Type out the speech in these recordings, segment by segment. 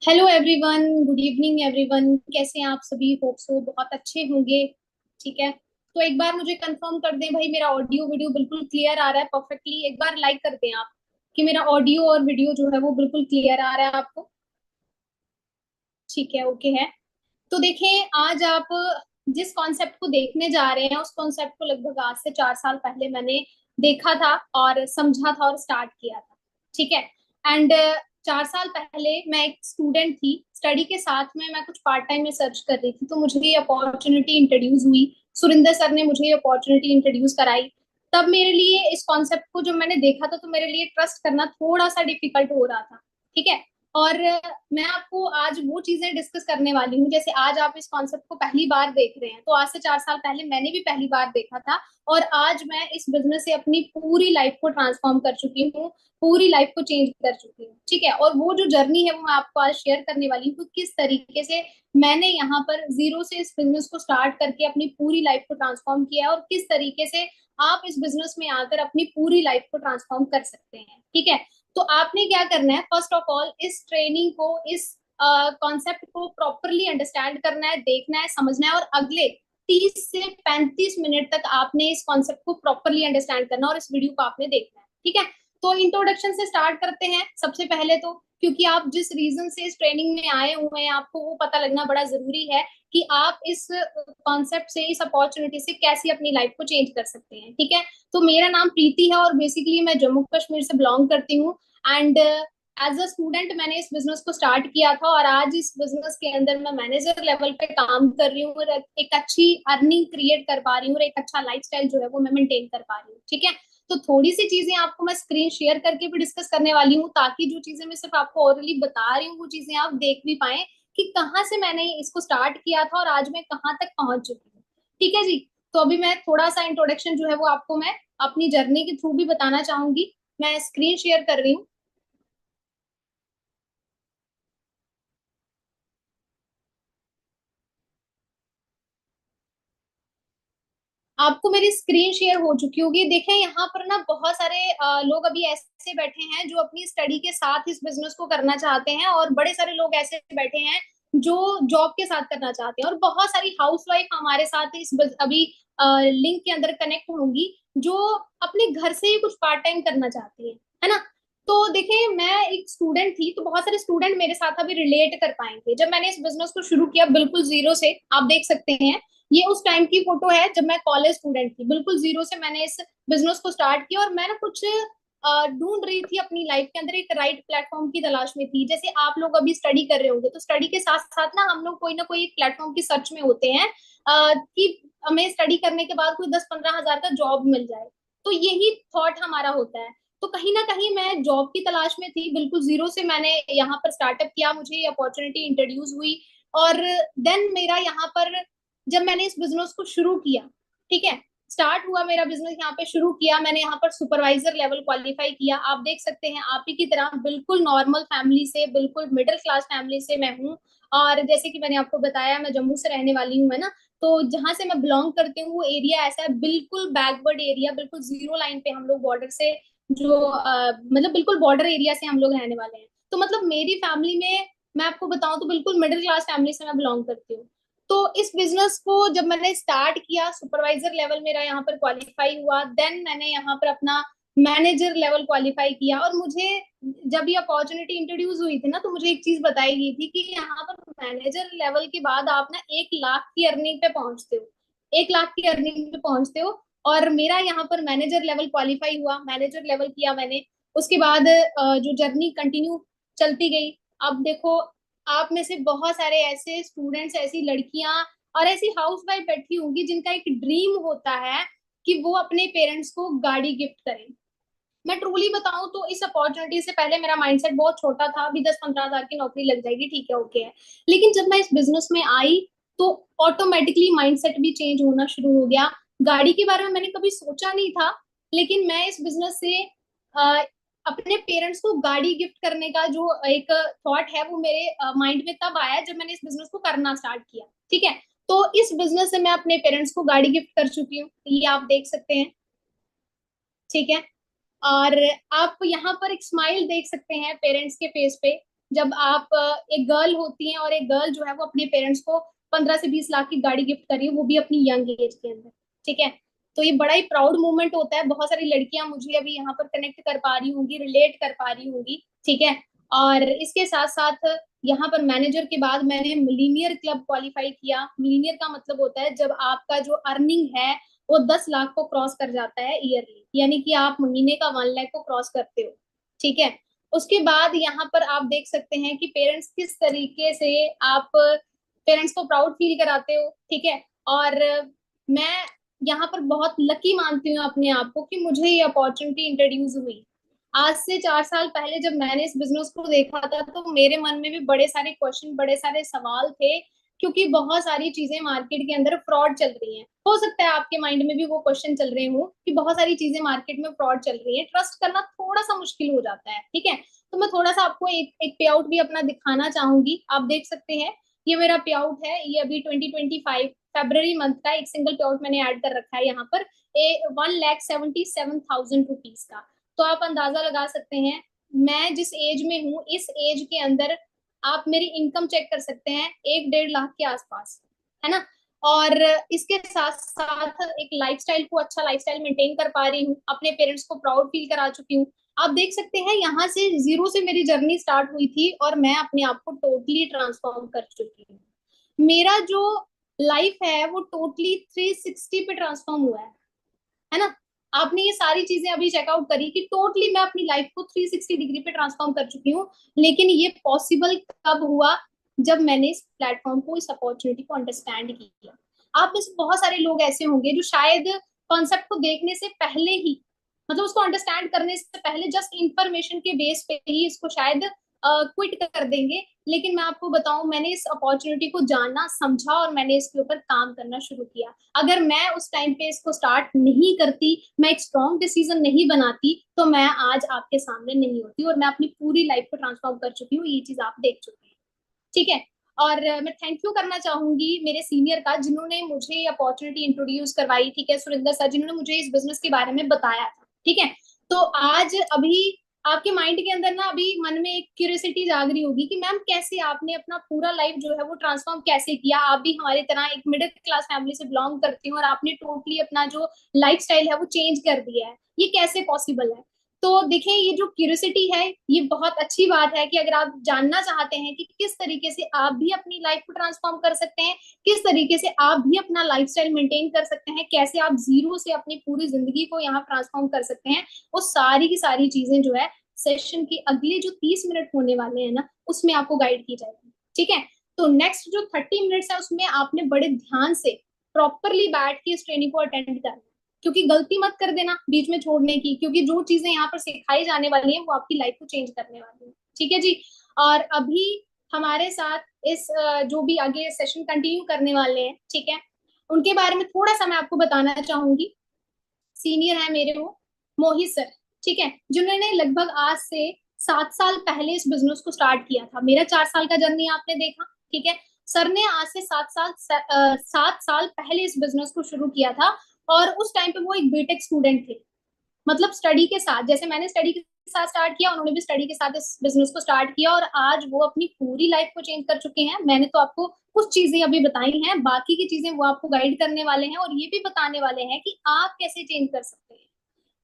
Hello everyone, good evening everyone. कैसे हैं आप सभी? होप सो बहुत अच्छे होंगे। ठीक है, तो एक बार मुझे कंफर्म कर दें भाई, मेरा ऑडियो वीडियो बिल्कुल क्लियर आ रहा है परफेक्टली? एक बार लाइक कर दें आप कि मेरा ऑडियो और वीडियो जो है वो बिल्कुल क्लियर आ रहा है आपको। ठीक है, ओके है। तो देखें, आज आप जिस कॉन्सेप्ट को देखने जा रहे हैं उस कॉन्सेप्ट को लगभग आज से 4 साल पहले मैंने देखा था और समझा था और स्टार्ट किया था। ठीक है। एंड 4 साल पहले मैं एक स्टूडेंट थी, स्टडी के साथ में मैं कुछ पार्ट टाइम में सर्च कर रही थी, तो मुझे ये अपॉर्चुनिटी इंट्रोड्यूस हुई। सुरिंदर सर ने मुझे ये अपॉर्चुनिटी इंट्रोड्यूस कराई। तब मेरे लिए इस कॉन्सेप्ट को जब मैंने देखा था तो मेरे लिए ट्रस्ट करना थोड़ा सा डिफिकल्ट हो रहा था। ठीक है। और मैं आपको आज वो चीजें डिस्कस करने वाली हूँ, जैसे आज आप इस कॉन्सेप्ट को पहली बार देख रहे हैं, तो आज से 4 साल पहले मैंने भी पहली बार देखा था। और आज मैं इस बिजनेस से अपनी पूरी लाइफ को ट्रांसफॉर्म कर चुकी हूँ, पूरी लाइफ को चेंज कर चुकी हूँ। ठीक है, और वो जो जर्नी है वो मैं आपको आज शेयर करने वाली हूँ, किस तरीके से मैंने यहाँ पर जीरो से इस बिजनेस को स्टार्ट करके अपनी पूरी लाइफ को ट्रांसफॉर्म किया है, और किस तरीके से आप इस बिजनेस में आकर अपनी पूरी लाइफ को ट्रांसफॉर्म कर सकते हैं। ठीक है। तो आपने क्या करना है, फर्स्ट ऑफ ऑल इस ट्रेनिंग को, इस कॉन्सेप्ट को प्रॉपरली अंडरस्टैंड करना है, देखना है, समझना है, और अगले 30 से 35 मिनट तक आपने इस कॉन्सेप्ट को प्रॉपरली अंडरस्टैंड करना और इस वीडियो को आपने देखना है। ठीक है। तो इंट्रोडक्शन से स्टार्ट करते हैं सबसे पहले तो, क्योंकि आप जिस रीजन से इस ट्रेनिंग में आए हुए हैं आपको वो पता लगना बड़ा जरूरी है कि आप इस कॉन्सेप्ट से, इस अपॉर्चुनिटी से कैसे अपनी लाइफ को चेंज कर सकते हैं। ठीक है। तो मेरा नाम प्रीति है और बेसिकली मैं जम्मू कश्मीर से बिलोंग करती हूँ। एंड एज अ स्टूडेंट मैंने इस बिजनेस को स्टार्ट किया था, और आज इस बिजनेस के अंदर मैं मैनेजर लेवल पे काम कर रही हूँ और एक अच्छी अर्निंग क्रिएट कर पा रही हूँ और एक अच्छा लाइफस्टाइल जो है वो मैं मेंटेन कर पा रही हूँ। ठीक है। तो थोड़ी सी चीजें आपको मैं स्क्रीन शेयर करके भी डिस्कस करने वाली हूँ, ताकि जो चीजें मैं सिर्फ आपको ओरली बता रही हूँ वो चीजें आप देख भी पाए कि कहाँ से मैंने इसको स्टार्ट किया था और आज मैं कहाँ तक पहुंच चुकी हूँ। ठीक है जी। तो अभी मैं थोड़ा सा इंट्रोडक्शन जो है वो आपको मैं अपनी जर्नी के थ्रू भी बताना चाहूंगी। मैं स्क्रीन शेयर कर रही हूँ। आपको मेरी स्क्रीन शेयर हो चुकी होगी। देखें, यहाँ पर ना बहुत सारे लोग अभी ऐसे बैठे हैं जो अपनी स्टडी के साथ इस बिजनेस को करना चाहते हैं, और बड़े सारे लोग ऐसे बैठे हैं जो जॉब के साथ करना चाहते हैं, और बहुत सारी हाउसवाइफ हमारे साथ अभी लिंक के अंदर कनेक्ट होंगी, जो अपने घर से ही कुछ पार्ट टाइम करना चाहती है ना। तो देखें, मैं एक स्टूडेंट थी, तो बहुत सारे स्टूडेंट मेरे साथ अभी रिलेट कर पाएंगे। जब मैंने इस बिजनेस को शुरू किया बिल्कुल जीरो से, आप देख सकते हैं, ये उस टाइम की फोटो है जब मैं कॉलेज स्टूडेंट थी। बिल्कुल जीरो से मैंने इस बिजनेस को स्टार्ट किया, और मैं ना कुछ ढूंढ रही थी अपनी लाइफ के अंदर, एक राइट प्लेटफॉर्म की तलाश में थी। जैसे आप लोग अभी स्टडी कर रहे होंगे, तो स्टडी के साथ साथ ना हम लोग कोई ना कोई एक प्लेटफॉर्म की सर्च में होते हैं, कि हमें स्टडी करने के बाद कोई 10-15 हजार का जॉब मिल जाए। तो यही थॉट हमारा होता है। तो कहीं ना कहीं मैं जॉब की तलाश में थी, बिल्कुल जीरो से मैंने यहाँ पर स्टार्टअप किया, मुझे ये अपॉर्चुनिटी इंट्रोड्यूस हुई। और देन मेरा यहाँ पर, जब मैंने इस बिजनेस को शुरू किया, ठीक है, स्टार्ट हुआ मेरा बिजनेस, यहाँ पे शुरू किया मैंने, यहाँ पर सुपरवाइजर लेवल क्वालिफाई किया। आप देख सकते हैं, आप ही की तरह बिल्कुल नॉर्मल फैमिली से, बिल्कुल मिडिल क्लास फैमिली से मैं हूँ। और जैसे कि मैंने आपको बताया, मैं जम्मू से रहने वाली हूँ, है ना। तो जहां से मैं बिलोंग करती हूँ वो एरिया ऐसा है, बिल्कुल बैकवर्ड एरिया, बिल्कुल जीरो लाइन पे हम लोग, बॉर्डर से जो मतलब बिल्कुल बॉर्डर एरिया से हम लोग रहने वाले हैं। तो मतलब मेरी फैमिली में, मैं आपको बताऊं तो बिल्कुल मिडिल क्लास फैमिली से मैं बिलोंग करती हूँ। तो इस बिजनेस को जब मैंने स्टार्ट किया, सुपरवाइजर लेवल मेरा यहाँ पर क्वालिफाई हुआ, देन मैंने यहाँ पर अपना मैनेजर लेवल क्वालिफाई किया। और मुझे जब ये अपॉर्चुनिटी इंट्रोड्यूस हुई थी ना, तो मुझे एक चीज बताई गई थी कि यहाँ पर मैनेजर लेवल के बाद आप ना 1 लाख की अर्निंग पे पहुंचते हो, 1 लाख की अर्निंग पे पहुंचते हो। और मेरा यहाँ पर मैनेजर लेवल क्वालिफाई हुआ, मैनेजर लेवल किया मैंने। उसके बाद जो जर्नी कंटिन्यू चलती गई। अब देखो, आप में से बहुत सारे ऐसे स्टूडेंट्स, ऐसी लड़कियां और ऐसी हाउस वाइफ बैठी होंगी जिनका एक ड्रीम होता है कि वो अपने पेरेंट्स को गाड़ी गिफ्ट करें। मैं ट्रूली बताऊं तो इस अपॉर्चुनिटी से पहले मेरा माइंडसेट बहुत छोटा था, अभी 10-15 हजार की नौकरी लग जाएगी, ठीक है, ओके है। लेकिन जब मैं इस बिजनेस में आई तो ऑटोमेटिकली माइंडसेट भी चेंज होना शुरू हो गया। गाड़ी के बारे में मैंने कभी सोचा नहीं था, लेकिन मैं इस बिजनेस से अपने पेरेंट्स को गाड़ी गिफ्ट करने का जो एक थॉट है वो मेरे माइंड में तब आया जब मैंने इस बिजनेस को करना स्टार्ट किया। ठीक है। तो इस बिजनेस से मैं अपने पेरेंट्स को गाड़ी गिफ्ट कर चुकी हूँ, ये आप देख सकते हैं। ठीक है। और आप यहाँ पर एक स्माइल देख सकते हैं पेरेंट्स के फेस पे। जब आप एक गर्ल होती हैं और एक गर्ल जो है वो अपने पेरेंट्स को 15 से 20 लाख की गाड़ी गिफ्ट कर रही है, वो भी अपनी यंग एज के अंदर। ठीक है। तो ये बड़ा ही प्राउड मोमेंट होता है। बहुत सारी लड़कियां मुझे अभी यहाँ पर कनेक्ट कर पा रही होंगी, रिलेट कर पा रही होंगी। ठीक है। और इसके साथ साथ यहाँ पर मैनेजर के बाद मैंने मिलीनियर क्लब क्वालिफाई किया। मिलीनियर का मतलब होता है जब आपका जो अर्निंग है वो 10 लाख को क्रॉस कर जाता है ईयरली, यानी कि आप महीने का 1 लाख को क्रॉस करते हो। ठीक है। उसके बाद यहाँ पर आप देख सकते हैं कि पेरेंट्स किस तरीके से आप पेरेंट्स को प्राउड फील कराते हो। ठीक है। और मैं यहाँ पर बहुत लकी मानती हूँ अपने आप को कि मुझे ये अपॉर्चुनिटी इंट्रोड्यूस हुई। आज से 4 साल पहले जब मैंने इस बिजनेस को देखा था तो मेरे मन में भी बड़े सारे क्वेश्चन, बड़े सारे सवाल थे, क्योंकि बहुत सारी चीजें मार्केट के अंदर फ्रॉड चल रही हैं। हो सकता है आपके माइंड में भी वो क्वेश्चन चल रहे हो कि बहुत सारी चीजें मार्केट में फ्रॉड चल रही है, ट्रस्ट करना थोड़ा सा मुश्किल हो जाता है। ठीक है। तो मैं थोड़ा सा आपको एक पे आउट भी अपना दिखाना चाहूंगी। आप देख सकते हैं, ये मेरा पे आउट है। ये अभी 2025 फरवरी मंथ का एक सिंगल पे आउट मैंने ऐड कर रखा है यहाँ पर, 1,77,000 रुपीज का। तो आप अंदाजा लगा सकते हैं मैं जिस एज में हूँ, इस एज के अंदर आप मेरी इनकम चेक कर सकते हैं 1-1.5 लाख के आसपास, है ना। और इसके साथ साथ एक लाइफस्टाइल को, अच्छा लाइफस्टाइल मेंटेन कर पा रही हूँ, अपने पेरेंट्स को प्राउड फील करा चुकी हूँ। आप देख सकते हैं यहाँ से जीरो से मेरी जर्नी स्टार्ट हुई थी और मैं अपने आप को टोटली ट्रांसफॉर्म कर चुकी हूँ। मेरा जो लाइफ है वो टोटली 360 पे ट्रांसफॉर्म हुआ है ना। आपने ये सारी चीजें अभी चेकआउट करी कि टोटली मैं अपनी लाइफ को 360 डिग्री पे ट्रांसफॉर्म कर चुकी हूँ। लेकिन ये पॉसिबल कब हुआ? जब मैंने इस प्लेटफॉर्म को, इस अपॉर्चुनिटी को अंडरस्टैंड किया। आप में से बहुत सारे लोग ऐसे होंगे जो शायद कॉन्सेप्ट को देखने से पहले ही, मतलब उसको अंडरस्टैंड करने से पहले जस्ट इंफॉर्मेशन के बेस पे ही इसको शायद क्विट कर देंगे। लेकिन मैं आपको बताऊं, मैंने इस अपॉर्चुनिटी को जाना, समझा और मैंने इसके ऊपर काम करना शुरू किया। अगर मैं उस टाइम पे इसको स्टार्ट नहीं करती, मैं एक स्ट्रॉन्ग डिसीजन नहीं बनाती, तो मैं आज आपके सामने नहीं होती और मैं अपनी पूरी लाइफ को ट्रांसफॉर्म कर चुकी हूँ। ये चीज आप देख चुके हैं। ठीक है। और मैं थैंक यू करना चाहूंगी मेरे सीनियर का, जिन्होंने मुझे ये अपॉर्चुनिटी इंट्रोड्यूस करवाई। ठीक है, सुरेंद्र सर, जिन्होंने मुझे इस बिजनेस के बारे में बताया था। ठीक है। तो आज अभी आपके माइंड के अंदर ना अभी मन में एक क्यूरियोसिटी जाग रही होगी कि मैम कैसे आपने अपना पूरा लाइफ जो है वो ट्रांसफॉर्म कैसे किया। आप भी हमारी तरह एक मिडिल क्लास फैमिली से बिलोंग करती हो और आपने टोटली अपना जो लाइफ स्टाइल है वो चेंज कर दिया है, ये कैसे पॉसिबल है? तो देखें, ये जो क्यूरियोसिटी है ये बहुत अच्छी बात है कि अगर आप जानना चाहते हैं कि किस तरीके से आप भी अपनी लाइफ को ट्रांसफॉर्म कर सकते हैं, किस तरीके से आप भी अपना लाइफस्टाइल मेंटेन कर सकते हैं, कैसे आप जीरो से अपनी पूरी जिंदगी को यहाँ ट्रांसफॉर्म कर सकते हैं, वो सारी की सारी चीजें जो है सेशन के अगले जो 30 मिनट होने वाले हैं ना, उसमें आपको गाइड की जाएगी। ठीक है। तो नेक्स्ट जो 30 मिनट्स है उसमें आपने बड़े ध्यान से प्रॉपरली बैठ के इस ट्रेनिंग को अटेंड करना है, क्योंकि गलती मत कर देना बीच में छोड़ने की, क्योंकि जो चीजें यहाँ पर सिखाई जाने वाली हैं वो आपकी लाइफ को चेंज करने वाली है। ठीक है जी। और अभी हमारे साथ इस जो भी आगे सेशन कंटिन्यू करने वाले हैं, ठीक है, उनके बारे में थोड़ा सा मैं आपको बताना चाहूंगी। सीनियर है मेरे वो, मोहित सर। ठीक है, जिन्होंने लगभग आज से 7 साल पहले इस बिजनेस को स्टार्ट किया था। मेरा 4 साल का जर्नी आपने देखा। ठीक है। सर ने आज से 7 साल पहले इस बिजनेस को शुरू किया था और उस टाइम पे वो एक बीटेक स्टूडेंट थे। मतलब स्टडी के साथ, जैसे मैंने स्टडी के साथ स्टार्ट किया, उन्होंने भी स्टडी के साथ इस बिजनेस को स्टार्ट किया और आज वो अपनी पूरी लाइफ को चेंज कर चुके हैं। मैंने तो आपको कुछ चीजें अभी बताई हैं, बाकी की चीजें वो आपको गाइड करने वाले हैं और ये भी बताने वाले हैं कि आप कैसे चेंज कर सकते हैं।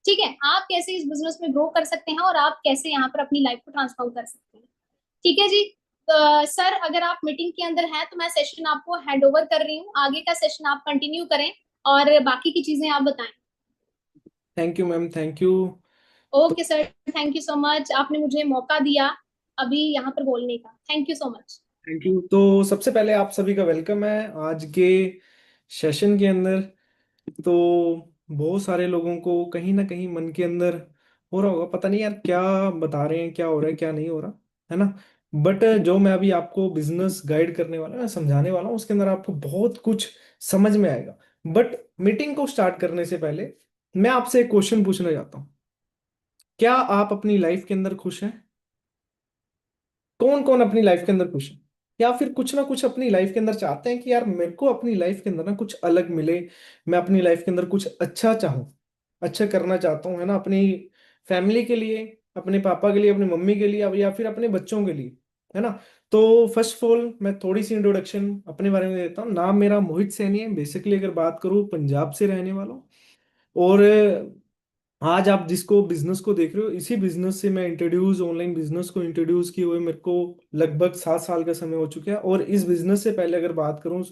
ठीक है, आप कैसे इस बिजनेस में ग्रो कर सकते हैं और आप कैसे यहाँ पर अपनी लाइफ को ट्रांसफॉर्म कर सकते हैं। ठीक है जी। सर, अगर आप मीटिंग के अंदर हैं तो मैं सेशन आपको हैंड ओवर कर रही हूँ, आगे का सेशन आप कंटिन्यू करें और बाकी की चीजें आप बताएं। Thank you ma'am, thank you. तो okay sir, thank you so much, आपने मुझे मौका दिया अभी यहाँ पर बोलने का। Thank you so much. Thank you. तो सबसे पहले आप सभी का वेलकम है आज के सेशन के अंदर। तो बहुत सारे लोगों को कहीं ना कहीं मन के अंदर हो रहा होगा, पता नहीं यार क्या बता रहे हैं, क्या हो रहा है क्या नहीं हो रहा, है ना। बट जो मैं अभी आपको बिजनेस गाइड करने वाला, मैं समझाने वाला हूँ, उसके अंदर आपको बहुत कुछ समझ में आएगा। बट मीटिंग को स्टार्ट करने से पहले मैं आपसे एक क्वेश्चन पूछना चाहता हूँ। क्या आप अपनी लाइफ के अंदर खुश हैं? कौन कौन अपनी लाइफ के अंदर खुश है? या फिर कुछ ना कुछ अपनी लाइफ के अंदर चाहते हैं कि यार मेरे को अपनी लाइफ के अंदर ना कुछ अलग मिले, मैं अपनी लाइफ के अंदर कुछ अच्छा चाहूँ, अच्छा करना चाहता हूँ, है ना, अपनी फैमिली के लिए, अपने पापा के लिए, अपनी मम्मी के लिए, या फिर अपने बच्चों के लिए। है ना। तो फर्स्ट ऑफ ऑल मैं थोड़ी सी इंट्रोडक्शन अपने बारे में देता हूँ। नाम मेरा मोहित सैनी है। बेसिकली अगर बात करूँ, पंजाब से रहने वाला हूँ। और आज आप जिसको बिजनेस को देख रहे हो, इसी बिजनेस से मैं इंट्रोड्यूस, ऑनलाइन बिजनेस को इंट्रोड्यूस किए हुए मेरे को लगभग 7 साल का समय हो चुका है। और इस बिजनेस से पहले अगर बात करूं,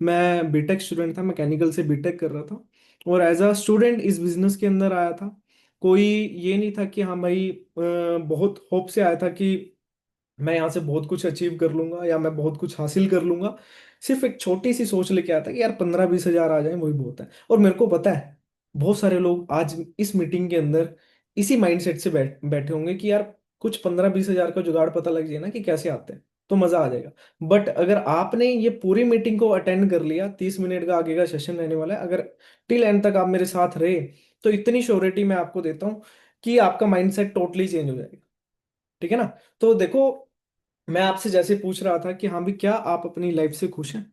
मैं बीटेक स्टूडेंट था, मैकेनिकल से बीटेक कर रहा था। और एज अ स्टूडेंट इस बिजनेस के अंदर आया था। कोई ये नहीं था कि हाँ भाई, बहुत होप से आया था कि मैं यहाँ से बहुत कुछ अचीव कर लूंगा या मैं बहुत कुछ हासिल कर लूंगा। सिर्फ एक छोटी सी सोच लेके आता कि यार 15-20 हजार आ जाए वही बहुत है। और मेरे को पता है बहुत सारे लोग आज इस मीटिंग के अंदर इसी माइंडसेट से बैठे होंगे कि यार कुछ 15-20 हजार का जुगाड़ पता लग जाए ना कि कैसे आते हैं तो मजा आ जाएगा। बट अगर आपने ये पूरी मीटिंग को अटेंड कर लिया, 30 मिनट का आगे का सेशन रहने वाला है, अगर टिल एंड तक आप मेरे साथ रहे, तो इतनी श्योरिटी मैं आपको देता हूँ कि आपका माइंडसेट टोटली चेंज हो जाएगा। ठीक है ना। तो देखो, मैं आपसे जैसे पूछ रहा था कि हाँ भी क्या आप अपनी लाइफ से खुश हैं।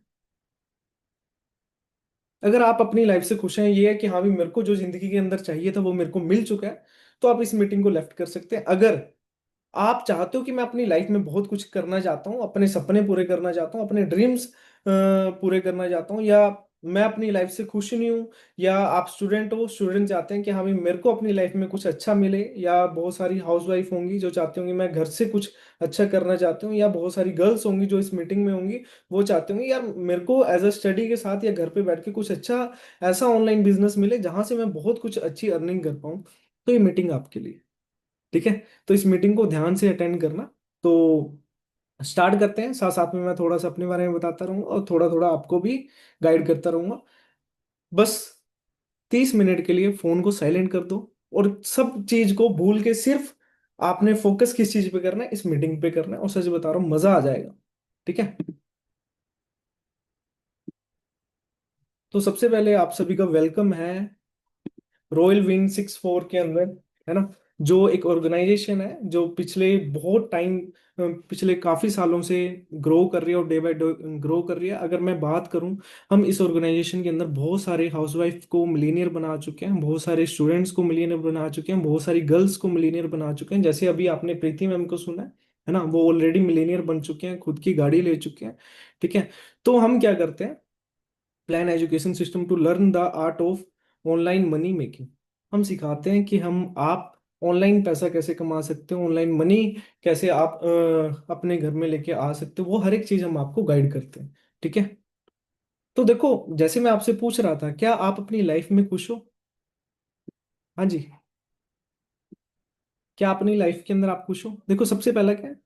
अगर आप अपनी लाइफ से खुश हैं, ये है कि हाँ भी मेरे को जो जिंदगी के अंदर चाहिए था वो मेरे को मिल चुका है, तो आप इस मीटिंग को लेफ्ट कर सकते हैं। अगर आप चाहते हो कि मैं अपनी लाइफ में बहुत कुछ करना चाहता हूँ, अपने सपने पूरे करना चाहता हूँ, अपने ड्रीम्स पूरे करना चाहता हूँ, या मैं अपनी लाइफ से खुश नहीं हूँ, या आप स्टूडेंट हो, स्टूडेंट चाहते हैं कि हाँ भाई मेरे को अपनी लाइफ में कुछ अच्छा मिले, या बहुत सारी हाउसवाइफ होंगी जो चाहती होंगी मैं घर से कुछ अच्छा करना चाहती हूँ, या बहुत सारी गर्ल्स होंगी जो इस मीटिंग में होंगी वो चाहती होंगी यार मेरे को एज अ स्टडी के साथ या घर पे बैठ के कुछ अच्छा ऐसा ऑनलाइन बिजनेस मिले जहां से मैं बहुत कुछ अच्छी अर्निंग कर पाऊँ, तो ये मीटिंग आपके लिए। ठीक है। तो इस मीटिंग को ध्यान से अटेंड करना। तो स्टार्ट करते हैं। साथ साथ में मैं थोड़ा सा अपने बारे में बताता रहूंगा और थोड़ा थोड़ा आपको भी गाइड करता रहूंगा। बस 30 मिनट के लिए फोन को साइलेंट कर दो और सब चीज को भूल के सिर्फ आपने फोकस किस चीज पे करना है, इस मीटिंग पे करना है। और सच बता रहा हूँ मजा आ जाएगा। ठीक है। तो सबसे पहले आप सभी का वेलकम है रॉयल विंग 64 के अंदर। है ना। जो एक ऑर्गेनाइजेशन है जो पिछले बहुत टाइम, पिछले काफी सालों से ग्रो कर रही है और डे बाय डे ग्रो कर रही है। अगर मैं बात करूं, हम इस ऑर्गेनाइजेशन के अंदर बहुत सारे हाउसवाइफ को मिलीनियर बना चुके हैं, बहुत सारे स्टूडेंट्स को मिलीनियर बना चुके हैं, बहुत सारी गर्ल्स को मिलीनियर बना चुके हैं। जैसे अभी आपने प्रीति मैम को सुना है ना, वो ऑलरेडी मिलीनियर बन चुके हैं, खुद की गाड़ी ले चुके हैं। ठीक है। तो हम क्या करते हैं, plan education system to learn the art of online money making. हम सिखाते हैं कि हम आप ऑनलाइन पैसा कैसे कमा सकते हो, ऑनलाइन मनी कैसे आप अपने घर में लेके आ सकते हो, वो हर एक चीज हम आपको गाइड करते हैं। ठीक है। तो देखो, जैसे मैं आपसे पूछ रहा था क्या आप अपनी लाइफ में खुश हो। हाँ जी। क्या अपनी लाइफ के अंदर आप खुश हो। देखो सबसे पहला क्या है,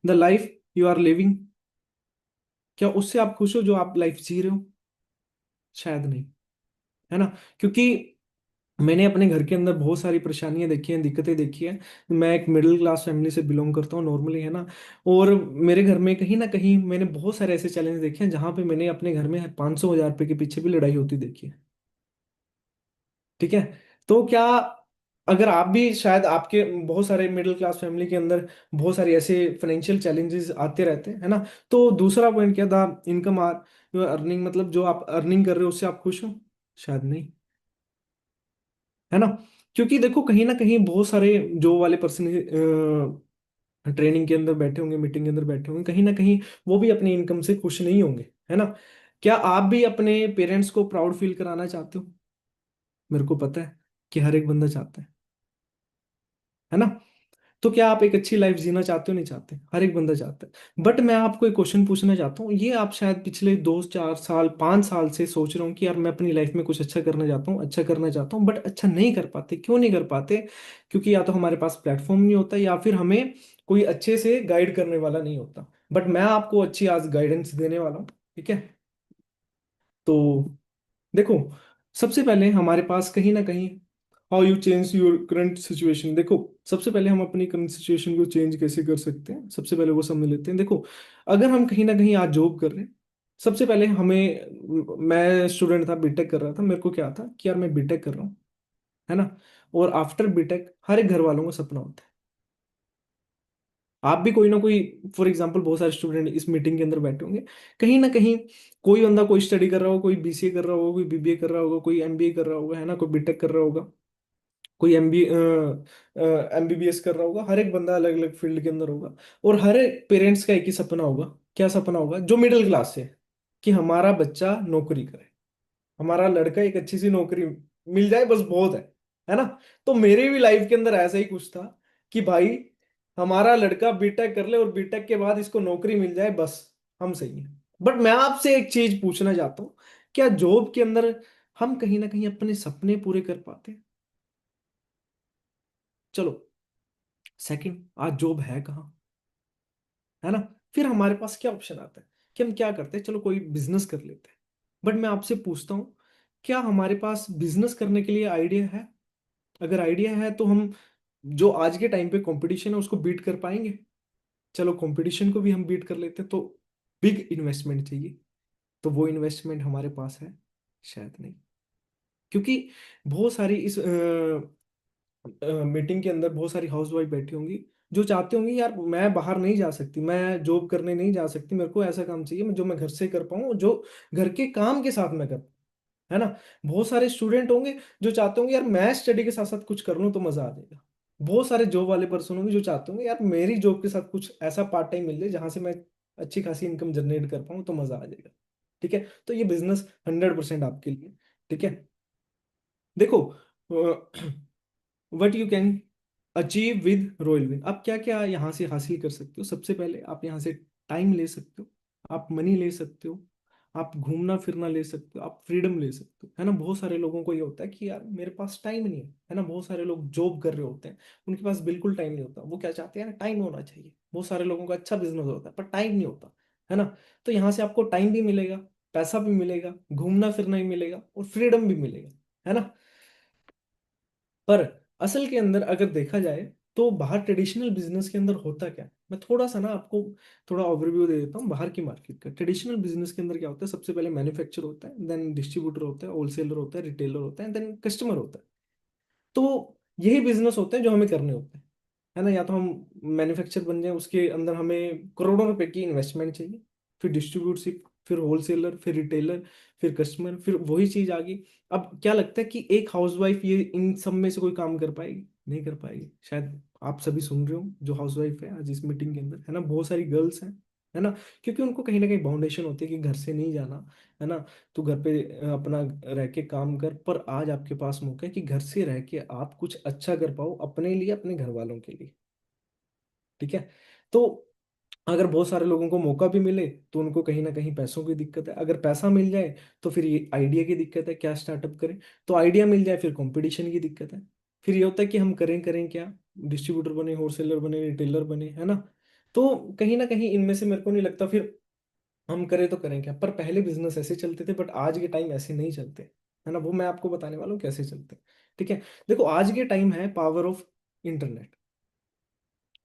the life you are living, क्या उससे आप खुश हो जो आप लाइफ जी रहे हो। शायद नहीं। है ना। क्योंकि मैंने अपने घर के अंदर बहुत सारी परेशानियां देखी हैं, दिक्कतें देखी हैं। मैं एक मिडिल क्लास फैमिली से बिलोंग करता हूँ नॉर्मली। है ना। और मेरे घर में कहीं ना कहीं मैंने बहुत सारे ऐसे चैलेंज देखे हैं जहां पे मैंने अपने घर में 500 हजार रुपए के पीछे भी लड़ाई होती देखी है। ठीक है। तो क्या, अगर आप भी शायद आपके बहुत सारे मिडिल क्लास फैमिली के अंदर बहुत सारे ऐसे फाइनेंशियल चैलेंजेस आते रहते हैं। है ना। तो दूसरा पॉइंट क्या था, इनकम आर अर्निंग, मतलब जो आप अर्निंग कर रहे हो उससे आप खुश हो। शायद नहीं। है ना। क्योंकि देखो कहीं ना कहीं बहुत सारे जो वाले पर्सन ट्रेनिंग के अंदर बैठे होंगे, मीटिंग के अंदर बैठे होंगे, कहीं ना कहीं वो भी अपनी इनकम से खुश नहीं होंगे। है ना। क्या आप भी अपने पेरेंट्स को प्राउड फील कराना चाहते हो। मेरे को पता है कि हर एक बंदा चाहता है ना। तो क्या आप एक अच्छी लाइफ जीना चाहते हो, नहीं चाहते। हर एक बंदा चाहता है। बट मैं आपको एक क्वेश्चन पूछना चाहता हूँ, ये आप शायद पिछले 2-4 साल 5 साल से सोच रहे हो कि यार मैं अपनी लाइफ में कुछ अच्छा करना चाहता हूँ, अच्छा करना चाहता हूँ, बट अच्छा नहीं कर पाते। क्यों नहीं कर पाते। क्योंकि या तो हमारे पास प्लेटफॉर्म नहीं होता, या फिर हमें कोई अच्छे से गाइड करने वाला नहीं होता। बट मैं आपको अच्छी आज गाइडेंस देने वाला हूँ। ठीक है। तो देखो, सबसे पहले हमारे पास कहीं ना कहीं how you change your current situation. देखो सबसे पहले हम अपनी करंट सिचुएशन को चेंज कैसे कर सकते हैं, सबसे पहले वो समझ लेते हैं। देखो, अगर हम कहीं ना कहीं आज जॉब कर रहे हैं, सबसे पहले हमें, मैं स्टूडेंट था, बीटेक कर रहा था, मेरे को क्या था कि यार मैं बीटेक कर रहा हूँ। है ना। और आफ्टर बीटेक हर एक घर वालों का सपना होता है, आप भी कोई ना कोई, फॉर एग्जाम्पल बहुत सारे स्टूडेंट इस मीटिंग के अंदर बैठे होंगे, कहीं ना कहीं कोई बंदा कोई स्टडी कर रहा होगा, कोई बीसीए कर रहा होगा, कोई बीबीए कर रहा होगा, कोई एमबीए कर रहा होगा, है ना, कोई बीटेक कर रहा होगा। कोई एमबीबीएस कर रहा होगा, हर एक बंदा अलग अलग फील्ड के अंदर होगा। और हर एक पेरेंट्स का एक ही सपना होगा। क्या सपना होगा? जो मिडिल क्लास है, कि हमारा बच्चा नौकरी करे, हमारा लड़का एक अच्छी सी नौकरी मिल जाए, बस बहुत है ना। तो मेरे भी लाइफ के अंदर ऐसा ही कुछ था कि भाई हमारा लड़का बीटेक कर ले और बीटेक के बाद इसको नौकरी मिल जाए, बस हम सही है। बट मैं आपसे एक चीज पूछना चाहता हूँ, क्या जॉब के अंदर हम कहीं ना कहीं अपने सपने पूरे कर पाते हैं? चलो, सेकंड, आज जॉब है कहाँ, है ना। फिर हमारे पास क्या ऑप्शन आता है कि हम क्या करते हैं, चलो कोई बिजनेस कर लेते हैं। बट मैं आपसे पूछता हूँ, क्या हमारे पास बिजनेस करने के लिए आइडिया है? अगर आइडिया है तो हम जो आज के टाइम पे कंपटीशन है उसको बीट कर पाएंगे? चलो कंपटीशन को भी हम बीट कर लेते हैं, तो बिग इन्वेस्टमेंट चाहिए। तो वो इन्वेस्टमेंट हमारे पास है? शायद नहीं। क्योंकि बहुत सारी इस मीटिंग के अंदर बहुत सारी हाउसवाइफ बैठी होंगी जो चाहते होंगे, यार मैं बाहर नहीं जा सकती, मैं जॉब करने नहीं जा सकती, मेरे को ऐसा काम चाहिए जो मैं घर से कर पाऊँ, जो घर के काम के साथ मैं कर पाऊँ, है ना। बहुत सारे स्टूडेंट होंगे जो चाहते होंगे, यार मैं स्टडी के साथ साथ कुछ कर लूँ तो मजा आ जाएगा। बहुत सारे जॉब वाले पर्सन होंगे जो चाहते होंगे, यार मेरी जॉब के साथ कुछ ऐसा पार्ट टाइम मिल जाए जहां से मैं अच्छी खासी इनकम जनरेट कर पाऊँ तो मजा आ जाएगा। ठीक है, तो ये बिजनेस 100% आपके लिए। ठीक है, देखो, what you can achieve with royal win. आप क्या क्या यहाँ से हासिल कर सकते हो? सबसे पहले आप यहाँ से टाइम ले सकते हो, आप मनी ले सकते हो, आप घूमना फिरना ले सकते हो, आप फ्रीडम ले सकते हो, है ना। बहुत सारे लोगों को ये होता है कि यार मेरे पास टाइम नहीं है ना। बहुत सारे लोग जॉब कर रहे होते हैं, उनके पास बिल्कुल टाइम नहीं होता। वो क्या चाहते हैं ना, टाइम होना चाहिए। बहुत सारे लोगों का अच्छा बिजनेस होता है पर टाइम नहीं होता, है ना। तो यहाँ से आपको टाइम भी मिलेगा, पैसा भी मिलेगा, घूमना फिरना भी मिलेगा और फ्रीडम भी मिलेगा, है ना। पर असल के अंदर अगर देखा जाए तो बाहर ट्रेडिशनल बिजनेस के अंदर होता क्या है, मैं थोड़ा सा ना आपको थोड़ा ओवरव्यू दे देता हूँ बाहर की मार्केट का। ट्रेडिशनल बिजनेस के अंदर क्या होता है? सबसे पहले मैन्युफैक्चर होता है, देन डिस्ट्रीब्यूटर होता है, होलसेलर होता है, रिटेलर होता है, देन कस्टमर होता है। तो यही बिजनेस होते हैं जो हमें करने होते हैं, है ना। या तो हम मैन्युफैक्चर बन जाए, उसके अंदर हमें करोड़ों रुपए की इन्वेस्टमेंट चाहिए, फिर डिस्ट्रीब्यूटरशिप, फिर होलसेलर, फिर रिटेलर, फिर कस्टमर, फिर वही चीज आ गई। अब क्या लगता है कि एक हाउसवाइफ ये इन सब में से कोई काम कर पाएगी? नहीं कर पाएगी। शायद आप सभी सुन रहे हो जो हाउसवाइफ है आज इस मीटिंग के अंदर, है ना, बहुत सारी गर्ल्स हैं, है ना। क्योंकि उनको कहीं ना कहीं बाउंडेशन होती है कि घर से नहीं जाना, है ना। तो घर पे अपना रह के काम कर। पर आज आपके पास मौका है कि घर से रह के आप कुछ अच्छा कर पाओ अपने लिए, अपने घर वालों के लिए। ठीक है, तो अगर बहुत सारे लोगों को मौका भी मिले तो उनको कहीं ना कहीं पैसों की दिक्कत है। अगर पैसा मिल जाए तो फिर ये आइडिया की दिक्कत है, क्या स्टार्टअप करें। तो आइडिया मिल जाए फिर कंपटीशन की दिक्कत है। फिर ये होता है कि हम करें करें क्या, डिस्ट्रीब्यूटर बने, होलसेलर बने, रिटेलर बने, है ना। तो कहीं ना कहीं इनमें से मेरे को नहीं लगता फिर हम करें तो करें क्या। पर पहले बिजनेस ऐसे चलते थे, बट आज के टाइम ऐसे नहीं चलते, है ना। वो मैं आपको बताने वाला हूँ कैसे चलते हैं। ठीक है, देखो आज के टाइम है पावर ऑफ इंटरनेट।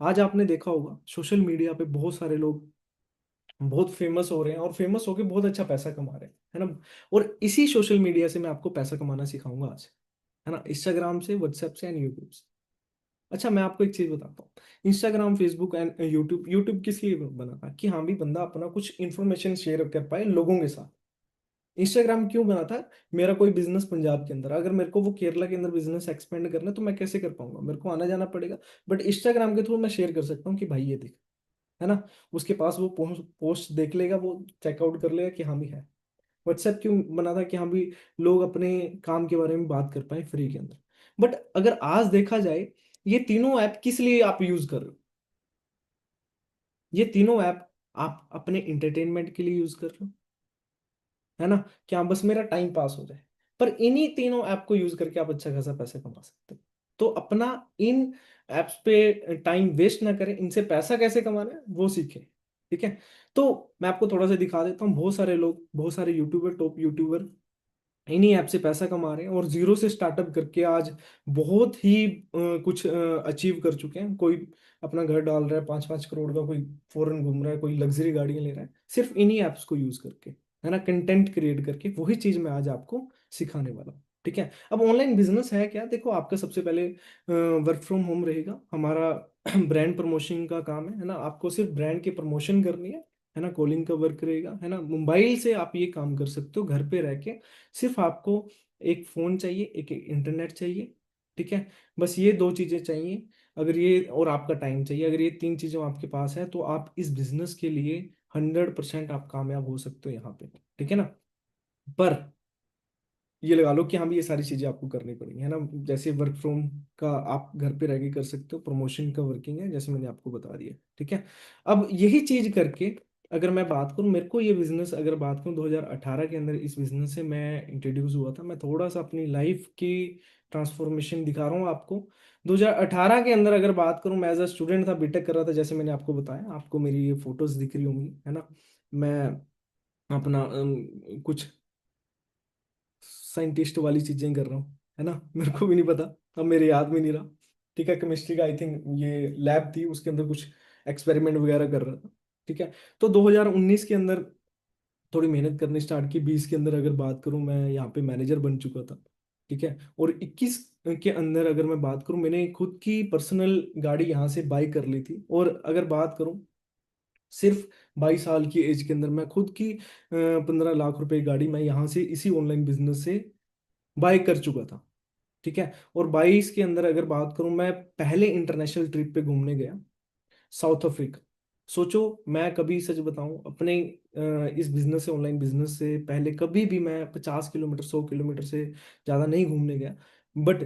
आज आपने देखा होगा सोशल मीडिया पे बहुत सारे लोग बहुत फेमस हो रहे हैं और फेमस होके बहुत अच्छा पैसा कमा रहे हैं, है ना। और इसी सोशल मीडिया से मैं आपको पैसा कमाना सिखाऊंगा आज, है ना। इंस्टाग्राम से, व्हाट्सएप से एंड यूट्यूब से। अच्छा, मैं आपको एक चीज बताता हूँ। Instagram, Facebook and YouTube, YouTube किस लिए बना था? कि हाँ भी बंदा अपना कुछ इन्फॉर्मेशन शेयर कर पाए लोगों के साथ। इंस्टाग्राम क्यों बना था? मेरा कोई बिजनेस पंजाब के अंदर, अगर मेरे को वो केरला के अंदर बिजनेस एक्सपेंड करना है तो मैं कैसे कर पाऊंगा? मेरे को आना जाना पड़ेगा। बट इंस्टाग्राम के थ्रू मैं शेयर कर सकता हूँ कि भाई ये देख, है ना। उसके पास वो पोस्ट देख लेगा, वो चेकआउट कर लेगा कि हाँ भी है। व्हाट्सएप क्यों बना था? कि हाँ भी लोग अपने काम के बारे में बात कर पाए फ्री के अंदर। बट अगर आज देखा जाए, ये तीनों ऐप किस लिए आप यूज कर रहे हो? ये तीनों ऐप आप अपने इंटरटेनमेंट के लिए यूज कर रहे हो, है ना। क्या बस मेरा टाइम पास हो जाए? पर इन्हीं तीनों ऐप को यूज करके आप अच्छा खासा पैसा कमा सकते हो। तो अपना इन एप्स पे टाइम वेस्ट ना करें, इनसे पैसा कैसे कमाना है वो सीखें। ठीक है, तो मैं आपको थोड़ा सा दिखा देता हूँ। बहुत सारे लोग, बहुत सारे यूट्यूबर, टॉप यूट्यूबर इन्हीं ऐप से पैसा कमा रहे हैं और जीरो से स्टार्टअप करके आज बहुत ही कुछ अचीव कर चुके हैं। कोई अपना घर डाल रहा है 5-5 करोड़ का, कोई फॉरेन घूम रहा है, कोई लग्जरी गाड़ियां ले रहा है, सिर्फ इन्हीं ऐप्स को यूज करके, है ना, कंटेंट क्रिएट करके। वही चीज मैं आज आपको सिखाने वाला हूँ। ठीक है, अब ऑनलाइन बिजनेस है क्या? देखो, आपका सबसे पहले वर्क फ्रॉम होम रहेगा। हमारा ब्रांड प्रमोशन का काम है ना। आपको सिर्फ ब्रांड की प्रमोशन करनी है ना। कॉलिंग का वर्क रहेगा, है ना। मोबाइल से आप ये काम कर सकते हो घर पे रह के। सिर्फ आपको एक फोन चाहिए, एक इंटरनेट चाहिए, ठीक है, बस ये दो चीजें चाहिए। अगर ये, और आपका टाइम चाहिए, अगर ये तीन चीजें आपके पास है तो आप इस बिजनेस के लिए 100% आप कामयाब हो सकते हो यहाँ पे। ठीक है ना। पर ये लगा लो कि हाँ भी ये सारी चीजें आपको करनी पड़ेंगी, है ना। जैसे वर्क फ्रॉम का आप घर पे रह के कर सकते हो, प्रमोशन का वर्किंग है जैसे मैंने आपको बता दिया। ठीक है। अब यही चीज करके अगर मैं बात करूं, मेरे को ये बिजनेस अगर बात करूं 2018 के अंदर इस बिजनेस से मैं इंट्रोड्यूस हुआ था। मैं थोड़ा सा अपनी लाइफ की ट्रांसफॉर्मेशन दिखा रहा हूँ आपको। 2018 के अंदर अगर बात करूं, मैं एज अ स्टूडेंट था, बीटेक कर रहा था, जैसे मैंने आपको बताया। आपको मेरी ये फोटोज दिख रही होंगी, है ना। मैं अपना कुछ साइंटिस्ट वाली चीजें कर रहा हूँ, है ना। मेरे को भी नहीं पता, अब मेरे याद में नहीं रहा। ठीक है, केमिस्ट्री का आई थिंक ये लैब थी, उसके अंदर कुछ एक्सपेरिमेंट वगैरह कर रहा था। ठीक है। तो 2019 के अंदर थोड़ी मेहनत करनी स्टार्ट की। 20 के अंदर अगर बात करूं, मैं यहाँ पे मैनेजर बन चुका था। ठीक है। और 21 के अंदर अगर मैं बात करूं, मैंने खुद की पर्सनल गाड़ी यहाँ से बाई कर ली थी। और अगर बात करूं, सिर्फ 22 साल की एज के अंदर मैं खुद की 15 लाख रुपए की गाड़ी मैं यहाँ से इसी ऑनलाइन बिजनेस से बाय कर चुका था। ठीक है। और 22 के अंदर अगर बात करूं, मैं पहले इंटरनेशनल ट्रिप पे घूमने गया, साउथ अफ्रीका। सोचो, मैं कभी सच बताऊं अपने इस बिजनेस से, ऑनलाइन बिजनेस से पहले कभी भी मैं 50 किलोमीटर 100 किलोमीटर से ज्यादा नहीं घूमने गया। बट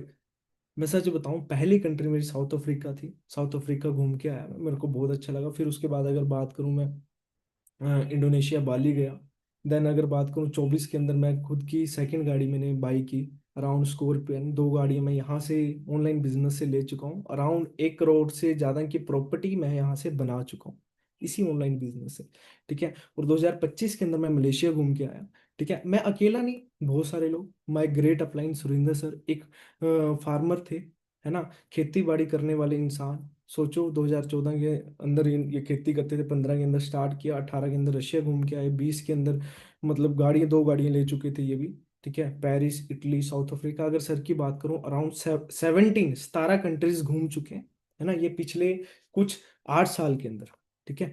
मैं सच बताऊं, पहली कंट्री मेरी साउथ अफ्रीका थी। साउथ अफ्रीका घूम के आया मैं, मेरे को बहुत अच्छा लगा। फिर उसके बाद अगर बात करूं मैं, इंडोनेशिया बाली गया। देन अगर बात करूँ 24 के अंदर, मैं खुद की सेकंड गाड़ी मैंने बाई की, अराउंड स्कॉर्पियन। दो गाड़ियां मैं यहाँ से ऑनलाइन बिजनेस से ले चुका हूँ। अराउंड 1 करोड़ से ज़्यादा की प्रॉपर्टी मैं यहाँ से बना चुका हूँ इसी ऑनलाइन बिजनेस से। ठीक है। और 2025 के अंदर मैं मलेशिया घूम के आया। ठीक है। मैं अकेला नहीं, बहुत सारे लोग। My great upline Surendra sir एक फार्मर थे, है ना, खेती बाड़ी करने वाले इंसान। सोचो 2014 के अंदर ये खेती करते थे, 15 के अंदर स्टार्ट किया, 18 के अंदर रशिया घूम के आए, 20 के अंदर मतलब गाड़ियां, दो गाड़ियां ले चुके थे ये भी। ठीक है। पेरिस, इटली, साउथ अफ्रीका, अगर सर की बात करूं, अराउंड 17 कंट्रीज घूम चुके हैं, है ना, ये पिछले कुछ 8 साल के अंदर। ठीक है।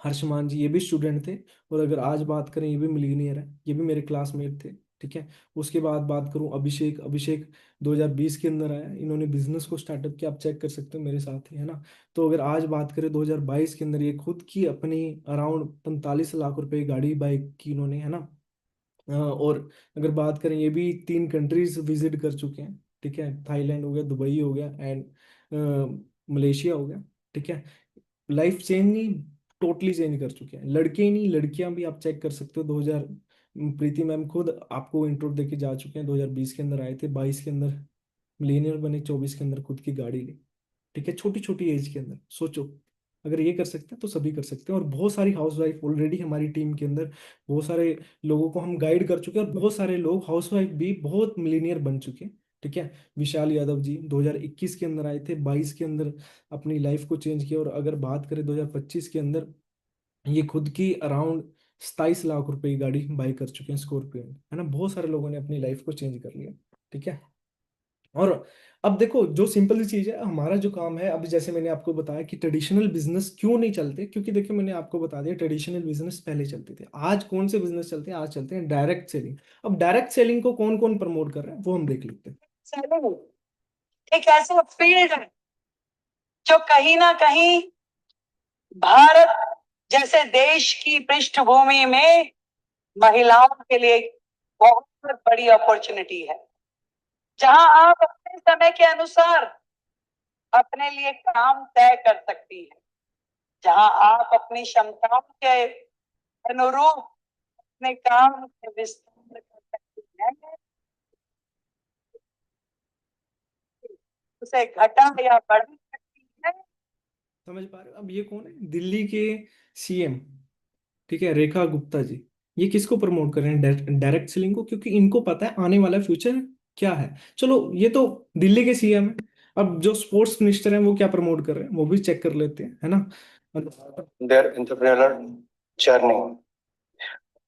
हर्षमान जी ये भी स्टूडेंट थे। और अगर आज बात करें, ये भी मिलीनियर है, ये भी मेरे क्लासमेट थे। ठीक है। उसके बाद बात करूं अभिषेक, अभिषेक 2020 के अंदर आया, इन्होंने बिजनेस को स्टार्टअप किया, आप चेक कर सकते हो मेरे साथ ही, है ना। तो अगर आज बात करें 2022 के अंदर, ये खुद की अपनी अराउंड 45 लाख रुपए की गाड़ी बाई की इन्होंने, है ना। और अगर बात करें, ये भी 3 कंट्रीज विजिट कर चुके हैं। ठीक है। थाईलैंड हो गया, दुबई हो गया, एंड मलेशिया हो गया। ठीक है। लाइफ चेंज नहीं, टोटली चेंज कर चुके हैं। लड़के ही नहीं, लड़कियां भी आप चेक कर सकते हो। 2000 प्रीति मैम खुद आपको इंट्रो दे के जा चुके हैं, 2020 के अंदर आए थे, 22 के अंदर मिलीनियर बने, 24 के अंदर खुद की गाड़ी ली। ठीक है। छोटी छोटी एज के अंदर सोचो, अगर ये कर सकते हैं तो सभी कर सकते हैं। और बहुत सारी हाउस वाइफ ऑलरेडी हमारी टीम के अंदर, बहुत सारे लोगों को हम गाइड कर चुके हैं, और बहुत सारे लोग हाउस वाइफ भी बहुत मिलीनियर बन चुके हैं। ठीक है। विशाल यादव जी 2021 के अंदर आए थे, 22 के अंदर अपनी लाइफ को चेंज किया। और अगर बात करें 2025 के अंदर, ये खुद की अराउंड 27 लाख रुपए की गाड़ी बाई कर चुके हैं, स्कॉर्पियो, है ना। बहुत सारे लोगों ने अपनी लाइफ को चेंज कर लिया। ठीक है। और अब देखो, जो सिंपल सी चीज है, हमारा जो काम है, अब जैसे मैंने आपको बताया कि ट्रेडिशनल बिजनेस क्यों नहीं चलते, क्योंकि देखिए मैंने आपको बता दिया, ट्रेडिशनल बिजनेस पहले चलते थे। आज कौन से बिजनेस चलते हैं? आज चलते हैं डायरेक्ट सेलिंग। अब डायरेक्ट सेलिंग को कौन कौन प्रमोट कर रहे हैं वो हम देख लेते हैं। सेलिंग एक ऐसा फील्ड है जो कहीं ना कहीं भारत जैसे देश की पृष्ठभूमि में महिलाओं के लिए एक बहुत बड़ी अपॉर्चुनिटी है, जहां आप अपने समय के अनुसार अपने लिए काम तय कर सकती है, जहां आप अपनी क्षमताओं के अनुरूप अपने काम के विस्तार कर सकती हैं, उसे घटा या बढ़ा सकती है। समझ पा रहे हो? अब ये कौन है? दिल्ली के सीएम, ठीक है, रेखा गुप्ता जी। ये किसको प्रमोट कर रहे हैं? डायरेक्ट सेलिंग को, क्योंकि इनको पता है आने वाला फ्यूचर क्या है। चलो ये तो दिल्ली के सीएम है। अब जो स्पोर्ट्स मिनिस्टर हैं वो क्या प्रमोट कर रहे हैं वो भी चेक कर लेते हैं, है ना। Their entrepreneurial journey.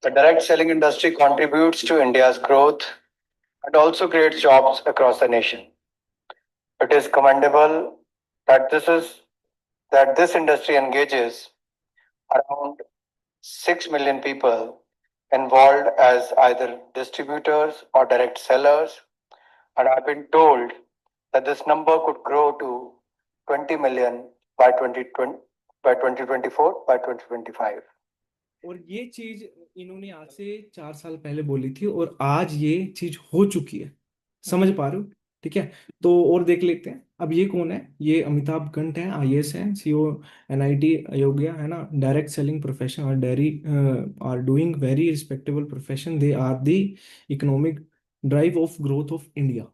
The direct selling industry contributes to India's growth and also creates jobs across the nation. It is commendable that this industry engages around 6 million people involved as either distributors or direct sellers. And I've been told that this number could grow to 20 million by 2020, by 2024, by 2025. और ये चीज इन्होंने आज से 4 साल पहले बोली थी और आज ये चीज हो चुकी है। समझ पा रहे हो? ठीक है। तो और देख लेते हैं अब ये कौन है। ये अमिताभ कंठ है, आईएएस है, सीईओ एनआईटी अयोध्या, है ना। डायरेक्ट सेलिंग प्रोफेशन और dairy are doing very respectable profession, they are the economic drive of growth of India.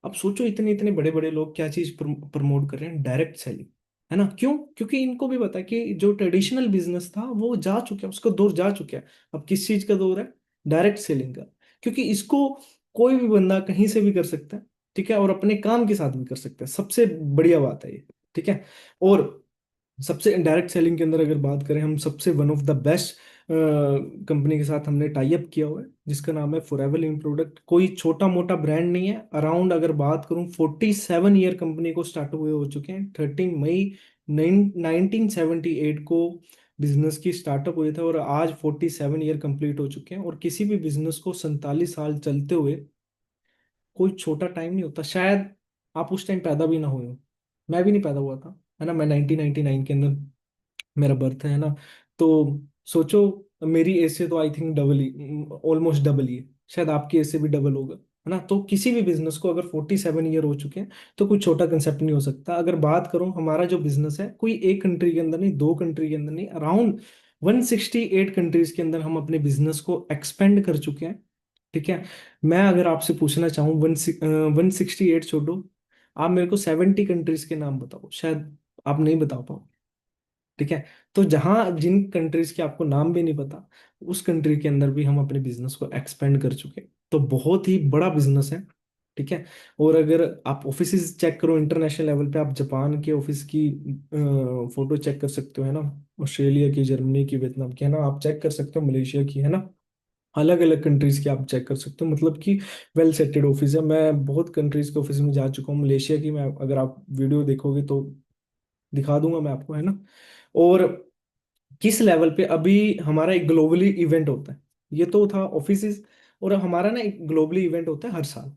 अब सोचो इतने इतने बड़े बड़े लोग क्या चीज प्रमोट कर रहे हैं, डायरेक्ट सेलिंग, है ना। क्यों? क्योंकि इनको भी पता है कि जो ट्रेडिशनल बिजनेस था वो जा चुका है, उसका दौर जा चुका है। अब किस चीज का दौर है? डायरेक्ट सेलिंग का। क्योंकि इसको कोई भी बंदा कहीं से भी कर सकता है, ठीक है, और अपने काम के साथ भी कर सकता है। सबसे बढ़िया बात है ये, ठीक है। और सबसे डायरेक्ट सेलिंग के अंदर अगर बात करें, हम सबसे one of the best company के साथ हमने टाई अप किया हुआ है जिसका नाम है फॉरएवर लिविंग प्रोडक्ट। कोई छोटा मोटा ब्रांड नहीं है। अराउंड अगर बात करूं 47 ईयर कंपनी को स्टार्ट हुए हो चुके हैं। 13 मई 1978 को बिजनेस की स्टार्टअप हुए थे और आज 47 ईयर कंप्लीट हो चुके हैं। और किसी भी बिजनेस को 47 साल चलते हुए कोई छोटा टाइम नहीं होता। शायद आप उस टाइम पैदा भी ना हुए हो, मैं भी नहीं पैदा हुआ था, है ना। मैं 1999 के अंदर मेरा बर्थ है ना। तो सोचो, मेरी एज से तो आई थिंक डबल ही, ऑलमोस्ट डबल ही है। शायद आपकी एज से भी डबल होगा, है ना। तो किसी भी बिजनेस को अगर 47 ईयर हो चुके हैं तो कोई छोटा कंसेप्ट नहीं हो सकता। अगर बात करूं हमारा जो बिजनेस है, कोई एक कंट्री के अंदर नहीं, दो कंट्री के अंदर नहीं, अराउंड 168 कंट्रीज के अंदर हम अपने बिजनेस को एक्सपेंड कर चुके हैं, ठीक है। मैं अगर आपसे पूछना चाहूँ 168 छोड़ो, आप मेरे को 70 कंट्रीज के नाम बताओ, शायद आप नहीं बता पाओ, ठीक है। तो जहां जिन कंट्रीज के आपको नाम भी नहीं पता, उस कंट्री के अंदर भी हम अपने बिजनेस को एक्सपेंड कर चुके हैं। तो बहुत ही बड़ा बिजनेस है, ठीक है। और अगर आप ऑफिस चेक करो इंटरनेशनल लेवल पे, आप जापान के ऑफिस की फोटो चेक कर सकते हो, है ना। ऑस्ट्रेलिया की, जर्मनी की, वियतनाम की, है ना। आप चेक कर सकते हो मलेशिया की, है ना। अलग अलग कंट्रीज के आप चेक कर सकते हो। मतलब कि वेल सेटेड ऑफिस है। मैं बहुत कंट्रीज के ऑफिस में जा चुका हूँ। मलेशिया की मैं, अगर आप वीडियो देखोगे तो दिखा दूंगा मैं आपको, है ना। और किस लेवल पे अभी हमारा एक ग्लोबली इवेंट होता है, ये तो था ऑफिस। और हमारा ना एक ग्लोबली इवेंट होता है हर साल।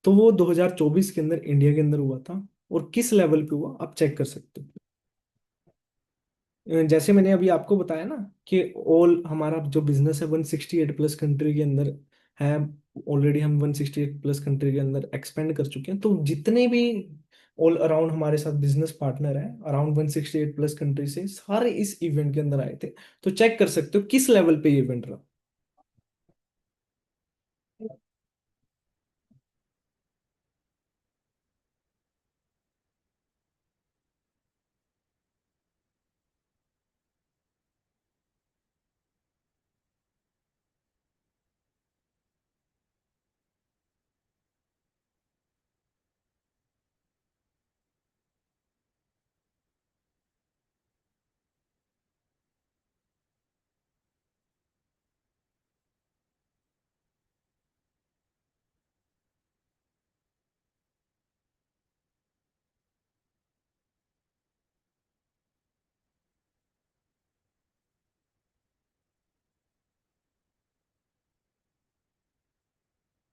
तो वो 2024 के अंदर इंडिया के अंदर हुआ था। और किस लेवल पे हुआ आप चेक कर सकते हो। जैसे मैंने अभी आपको बताया ना कि ऑल हमारा जो बिजनेस है 168 प्लस कंट्री के अंदर है। ऑलरेडी हम 168 प्लस कंट्री के अंदर एक्सपेंड कर चुके हैं। तो जितने भी ऑल अराउंड हमारे साथ बिजनेस पार्टनर हैं अराउंड 168 प्लस कंट्री से, सारे इस इवेंट के अंदर आए थे। तो चेक कर सकते हो किस लेवल पे ये इवेंट रहा।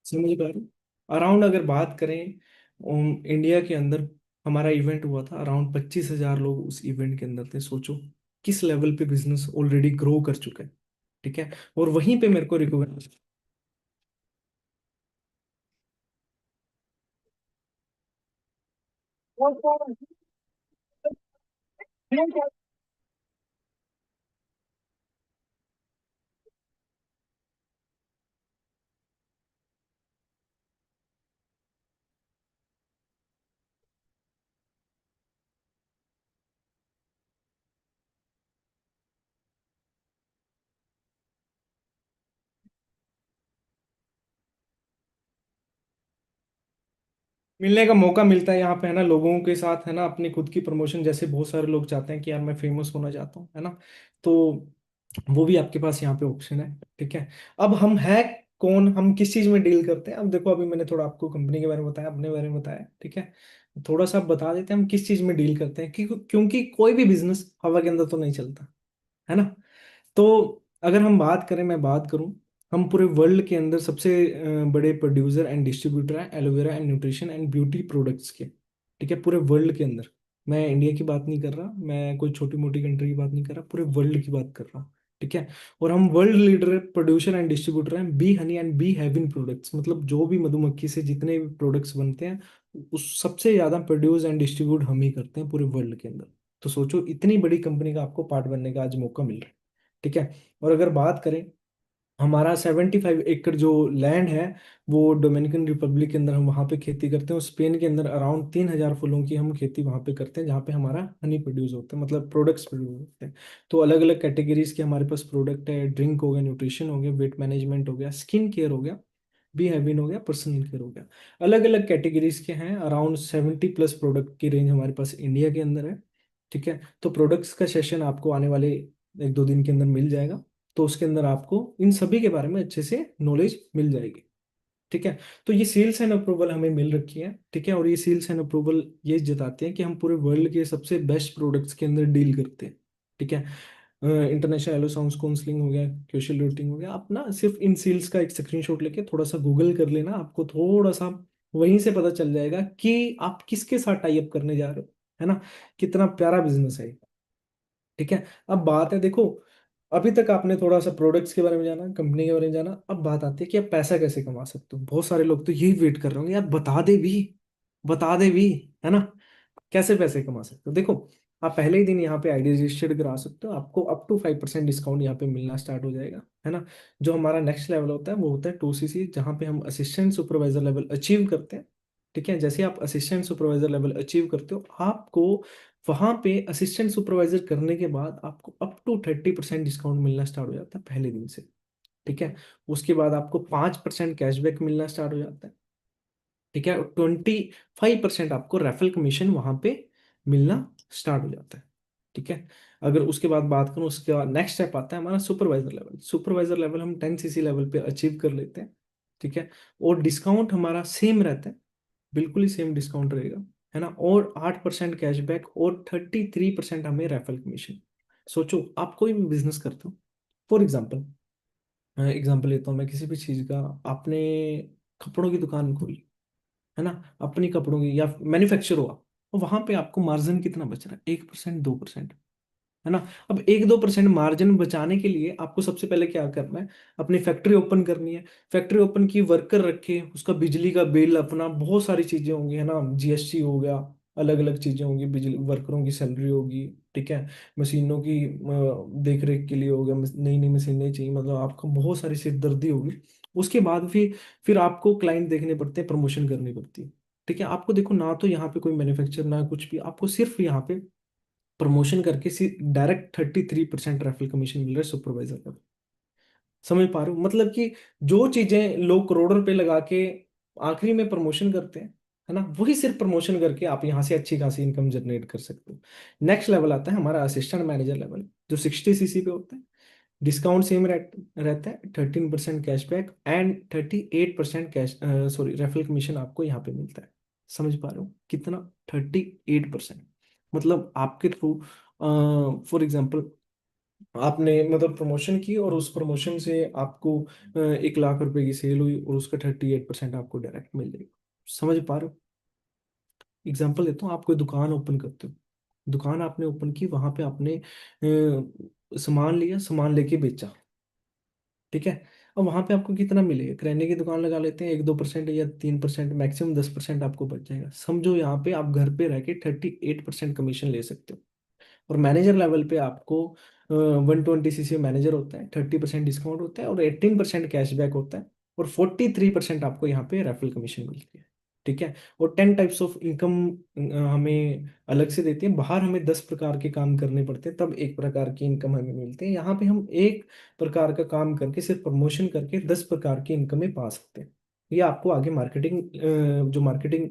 समझ पा रहे हो? अराउंड अगर बात करें इंडिया के अंदर, हमारा इवेंट हुआ था, अराउंड 25,000 लोग उस इवेंट के अंदर थे। सोचो किस लेवल पे बिजनेस ऑलरेडी ग्रो कर चुका है, ठीक है। और वहीं पे मेरे को रिकॉग्नाइज। मिलने का मौका मिलता है यहाँ पे, है ना, लोगों के साथ, है ना। अपनी खुद की प्रमोशन, जैसे बहुत सारे लोग चाहते हैं कि यार मैं फेमस होना चाहता हूँ, है ना। तो वो भी आपके पास यहाँ पे ऑप्शन है, ठीक है। अब हम है कौन, हम किस चीज में डील करते हैं। अब देखो, अभी मैंने थोड़ा आपको कंपनी के बारे में बताया, अपने बारे में बताया, ठीक है। थोड़ा सा बता देते हैं हम किस चीज में डील करते हैं, क्योंकि कोई भी बिजनेस हवा के अंदर तो नहीं चलता, है ना। तो अगर हम बात करें, मैं बात करूं, हम पूरे वर्ल्ड के अंदर सबसे बड़े प्रोड्यूसर एंड डिस्ट्रीब्यूटर हैं aloe vera and nutrition and beauty products के। ठीक है, पूरे वर्ल्ड के अंदर। मैं इंडिया की बात नहीं कर रहा, मैं कोई छोटी मोटी कंट्री की बात नहीं कर रहा, पूरे वर्ल्ड की बात कर रहा हूँ। ठीक है। और हम world leader producer and distributor हैं bee honey and bee heaven products, मतलब जो भी मधुमक्खी से जितने भी प्रोडक्ट्स बनते हैं उस सबसे ज्यादा प्रोड्यूस एंड डिस्ट्रीब्यूट हम ही करते हैं पूरे वर्ल्ड के अंदर। तो सोचो, इतनी बड़ी कंपनी का आपको पार्ट बनने का आज मौका मिल रहा है। ठीक है। और अगर बात करें, हमारा 75 एकड़ जो लैंड है वो डोमिनिकन रिपब्लिक के अंदर हम वहाँ पे खेती करते हैं, और स्पेन के अंदर अराउंड 3,000 फूलों की हम खेती वहाँ पे करते हैं, जहाँ पे हमारा हनी प्रोड्यूस होता है, मतलब प्रोडक्ट्स प्रोड्यूस होते हैं। तो अलग अलग कैटेगरीज के हमारे पास प्रोडक्ट है, ड्रिंक हो गया, न्यूट्रिशन हो गया, वेट मैनेजमेंट हो गया, स्किन केयर हो गया, बी हैविन हो गया, पर्सनल केयर हो गया। अलग अलग कैटेगरीज के हैं, अराउंड 70+ प्रोडक्ट की रेंज हमारे पास इंडिया के अंदर है। ठीक है। तो प्रोडक्ट्स का सेशन आपको आने वाले 1-2 दिन के अंदर मिल जाएगा। तो उसके अंदर आपको इन सभी के बारे में अच्छे से नॉलेज मिल जाएगी। ठीक है। तो ये सील्स एंड अप्रूवल हमें मिल रखी है। ठीक है। और ये सील्स एंड अप्रूवल ये जताते हैं कि हम पूरे वर्ल्ड के सबसे बेस्ट प्रोडक्ट्स के अंदर डील करते हैं। ठीक है। इंटरनेशनल एलो साउंड्स काउंसलिंग हो गया, क्योशल रेटिंग हो गया, आप ना सिर्फ इन सील्स का एक स्क्रीनशॉट लेके थोड़ा सा गूगल कर लेना, आपको थोड़ा सा वहीं से पता चल जाएगा कि आप किसके साथ टाई अप करने जा रहे हो। है ना, कितना प्यारा बिजनेस है ये। ठीक है। अब बात है, देखो, अभी तक आपने थोड़ा सा प्रोडक्ट्स के बारे में जाना, कंपनी के बारे में जाना, अब बात आती है कि आप पैसा कैसे कमा सकते हो। बहुत सारे लोग तो यही वेट कर रहे होंगे, यार बता दे भी, बता दे भी। है ना, कैसे पैसे कमा सकते हो। देखो, आप पहले ही दिन यहाँ पे आईडी रजिस्टर्ड करा सकते हो, आपको अप टू 5% डिस्काउंट यहाँ पे मिलना स्टार्ट हो जाएगा। है ना। जो हमारा नेक्स्ट लेवल होता है वो होता है 2CC, जहाँ पे हम असिस्टेंट सुपरवाइजर लेवल अचीव करते हैं। ठीक है। जैसे आप असिस्टेंट सुपरवाइजर लेवल अचीव करते हो, आपको वहाँ पे असिस्टेंट सुपरवाइजर करने के बाद आपको अप टू 30% डिस्काउंट मिलना स्टार्ट हो जाता है पहले दिन से। ठीक है। उसके बाद आपको 5% कैशबैक मिलना स्टार्ट हो जाता है। ठीक है। और 25% आपको रेफरल कमीशन वहां पे मिलना स्टार्ट हो जाता है। ठीक है। अगर उसके बाद बात करूं, उसके बाद नेक्स्ट स्टेप आता है हमारा सुपरवाइजर लेवल। सुपरवाइजर लेवल हम 10CC लेवल पे अचीव कर लेते हैं। ठीक है। और डिस्काउंट हमारा सेम रहता है, बिल्कुल ही सेम डिस्काउंट रहेगा। है ना। और 8% कैशबैक और 33% हमें रेफरल कमीशन। सोचो, आप कोई भी बिजनेस करते हो, फॉर एग्जाम्पल, एग्जाम्पल लेता हूँ मैं किसी भी चीज़ का, आपने कपड़ों की दुकान खोली, है ना, अपनी कपड़ों की, या मैन्युफैक्चर हुआ, और वहां पे आपको मार्जिन कितना बच रहा है, 1%, 2%। है ना। अब 1-2% मार्जिन बचाने के लिए आपको सबसे पहले क्या करना है, अपनी फैक्ट्री ओपन करनी है। फैक्ट्री ओपन की, वर्कर रखे, उसका बिजली का बिल, अपना बहुत सारी चीजें होंगी। है ना, GST हो गया, अलग अलग चीजें होंगी, बिजली, वर्करों की सैलरी होगी। ठीक है। मशीनों की देख रेख के लिए हो गया, नई नई मशीनें चाहिए, मतलब आपको बहुत सारी सिरदर्दी होगी। उसके बाद फिर आपको क्लाइंट देखने पड़ते हैं, प्रमोशन करनी पड़ती है। ठीक है। आपको देखो ना, तो यहाँ पे कोई मैन्युफैक्चर ना कुछ भी, आपको सिर्फ यहाँ पे प्रमोशन करके डायरेक्ट 33% रेफरल कमीशन मिल रहा है सुपरवाइजर का। समझ पा रहे हो, मतलब कि जो चीजें लोग करोड़ रुपए लगा के आखिरी में प्रमोशन करते हैं, है ना, वही सिर्फ प्रमोशन करके आप यहाँ से अच्छी खासी इनकम जनरेट कर सकते हो। नेक्स्ट लेवल आता है हमारा असिस्टेंट मैनेजर लेवल, जो 60CC पे होता है। डिस्काउंट सेम रहता है, 13% cashback and 38% cash, sorry, referral commission आपको यहाँ पे मिलता है। समझ पा रहे हो कितना, 38%। मतलब आपके थ्रू, फॉर एग्जाम्पल, आपने मतलब प्रमोशन की, और उस प्रमोशन से आपको 1 लाख रुपए की सेल हुई, और उसका 38% आपको डायरेक्ट मिल जाएगा। समझ पा रहे हो। एग्जाम्पल देता हूँ, आप कोई दुकान ओपन करते हो, दुकान आपने ओपन की, वहां पे आपने सामान लिया, सामान लेके बेचा। ठीक है। अब वहां पे आपको कितना मिलेगा, किराने की दुकान लगा लेते हैं, 1-2% या 3%, मैक्सिमम 10% आपको बच जाएगा। समझो, यहाँ पे आप घर पे रह के 38% कमीशन ले सकते हो। और मैनेजर लेवल पे आपको 120CC मैनेजर होता है, 30% डिस्काउंट होता है, और 18% कैशबैक होता है, और 43% आपको यहाँ पे रेफरल कमीशन मिलती है। ठीक है। और 10 टाइप्स ऑफ इनकम हमें अलग से देते हैं, बाहर हमें 10 प्रकार के काम करने पड़ते हैं, तब एक प्रकार की इनकम हमें मिलती है। यहाँ पे हम एक प्रकार का काम करके, सिर्फ प्रमोशन करके 10 प्रकार की इनकमें पा सकते हैं। ये आपको आगे मार्केटिंग, जो मार्केटिंग